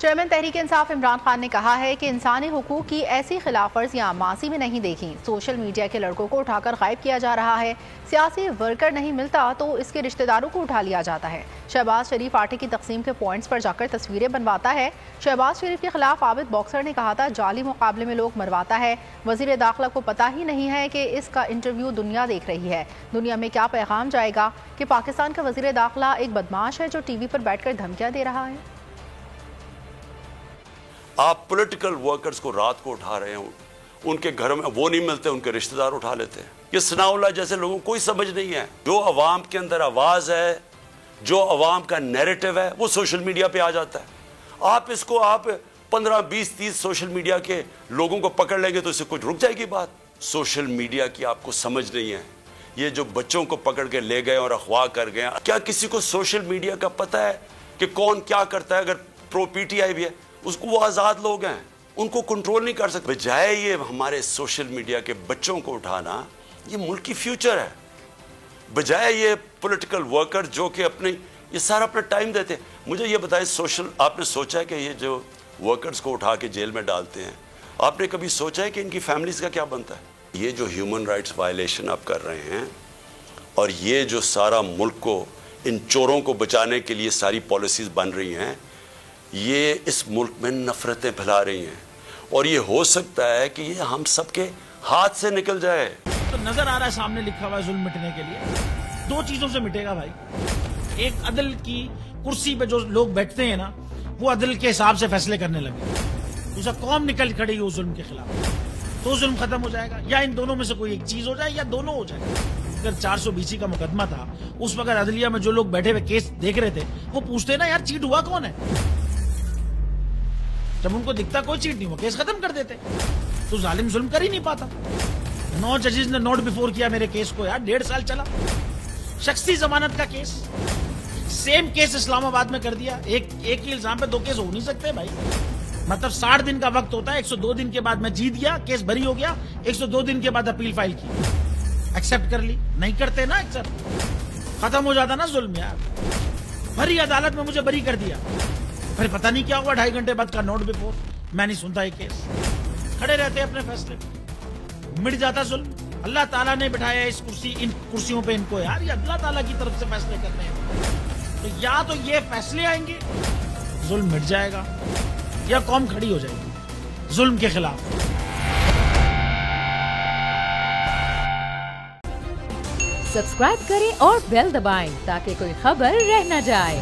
Chairman Tehreek Insaf Imran Khan نے کہا ہے کہ انسانی حقوق کی ایسی خلاف ورزیاں ماضی میں نہیں دیکھیں. سوشل میڈیا کے لڑکوں کو اٹھا کر غائب کیا جا رہا ہے. سیاسی ورکر نہیں ملتا تو اس کے رشتہ داروں کو اٹھا لیا جاتا ہے. شہباز شریف آٹے کی تقسیم کے پوائنٹس پر جا کر تصویریں بنواتا ہے. شہباز شریف کے خلاف عابد باکسر نے کہا تھا جعلی مقابلے میں لوگ مرواتا ہے. وزیر داخلہ کو پتہ ہی نہیں ہے کہ اس کا انٹرویو دنیا دیکھ رہی ہے. دنیا میں کیا پیغام جائے گا کہ پاکستان کا وزیر داخلہ ایک بدماش ہے جو ٹی وی پر بیٹھ کر دھمکیاں دے رہا ہے. آپ پولیٹیکل ورکرز کو رات کو اٹھا رہے ہیں, ان کے گھروں میں وہ نہیں ملتے, ان کے رشتہ دار اٹھا لیتے ہیں. یہ ثناء اللہ جیسے لوگوں کو کوئی سمجھ نہیں ہے. جو عوام کے اندر آواز ہے, جو عوام کا نیریٹو ہے, وہ سوشل میڈیا پہ آ جاتا ہے. آپ 15 20 30 سوشل میڈیا کے لوگوں کو پکڑ لیں گے تو اس سے کچھ رک جائے گی بات. سوشل میڈیا کی آپ کو سمجھ نہیں ہے. یہ جو بچوں کو پکڑ کے لے گئے اور اغوا کر گئے, کیا کسی کو سوشل میڈیا کا پتہ ہے کہ کون کیا کرتا ہے؟ اگر پرو پی ٹی آئی بھی ہے, اس کو وہ آزاد لوگ ہیں, ان کو کنٹرول نہیں کر سکتے. بجائے یہ ہمارے سوشل میڈیا کے بچوں کو اٹھانا, یہ ملک کی فیوچر ہے. بجائے یہ پولیٹیکل ورکر جو کہ یہ سارا اپنا ٹائم دیتے ہیں. مجھے یہ بتائیں, آپ نے سوچا ہے کہ یہ جو ورکرز کو اٹھا کے جیل میں ڈالتے ہیں, آپ نے کبھی سوچا ہے کہ ان کی فیملیز کا کیا بنتا ہے؟ یہ جو ہیومن رائٹس وائلیشن آپ کر رہے ہیں, اور یہ جو سارا ملک کو ان چوروں کو بچانے کے لیے ساری پالیسیز بن رہی ہیں, یہ اس ملک میں نفرتیں پھیلا رہی ہیں. اور یہ ہو سکتا ہے کہ یہ ہم سب کے ہاتھ سے نکل جائے. تو نظر آ رہا ہے سامنے لکھا ہوا ہے ظلم مٹنے کے لیے 2 چیزوں سے مٹے گا بھائی. ایک, عدل کی کرسی پہ جو لوگ بیٹھتے ہیں نا, وہ عدل کے حساب سے فیصلے کرنے لگے. دوسرا, قوم نکل کھڑی ہے اس ظلم کے خلاف, تو ظلم ختم ہو جائے گا. یا ان دونوں میں سے کوئی ایک چیز ہو جائے یا دونوں ہو جائے. اگر 420 کا مقدمہ تھا, اس وقت عدلیہ میں جو لوگ بیٹھے ہوئے کیس دیکھ رہے تھے وہ پوچھتے نا یار چیٹ ہوا کون ہے. جب ان کو دکھتا کوئی چیٹ نہیں ہوا, کیس ختم کر دیتے. تو ظالم ظلم کر ہی نہیں پاتا. 9 ججز نے نوٹ بیفور کیا میرے کیس کو یار, 1.5 سال چلا. شخصی ضمانت کا کیس, سیم کیس اسلام آباد میں کر دیا. ایک ہی الزام پہ 2 کیس ہو نہیں سکتے بھائی. مطلب 60 دن کا وقت ہوتا ہے. 102 دن کے بعد میں جیت گیا, کیس بری ہو گیا. 102 دن کے بعد اپیل فائل کی, ایکسپٹ کر لی. نہیں کرتے نا ایکسپٹ, ختم ہو جاتا نا ظلم یار. بھری عدالت میں مجھے بری کر دیا, پھر پتہ نہیں کیا ہوا 2.5 گھنٹے بعد کا نوٹ بیفور. میں نہیں سنتا یہ کیس. کھڑے رہتے اپنے فیصلے پہ, مٹ جاتا ظلم. اللہ تعالیٰ نے بٹھایا ان کرسیوں پہ ان کو یار, یہ اللہ تعالیٰ کی طرف سے فیصلے کرنے ہیں. تو یا تو یہ فیصلے آئیں گے, ظلم مٹ جائے گا, یا قوم کھڑی ہو جائے گی ظلم کے خلاف. سبسکرائب کریں اور بیل دبائیں تاکہ کوئی خبر رہ نہ جائے.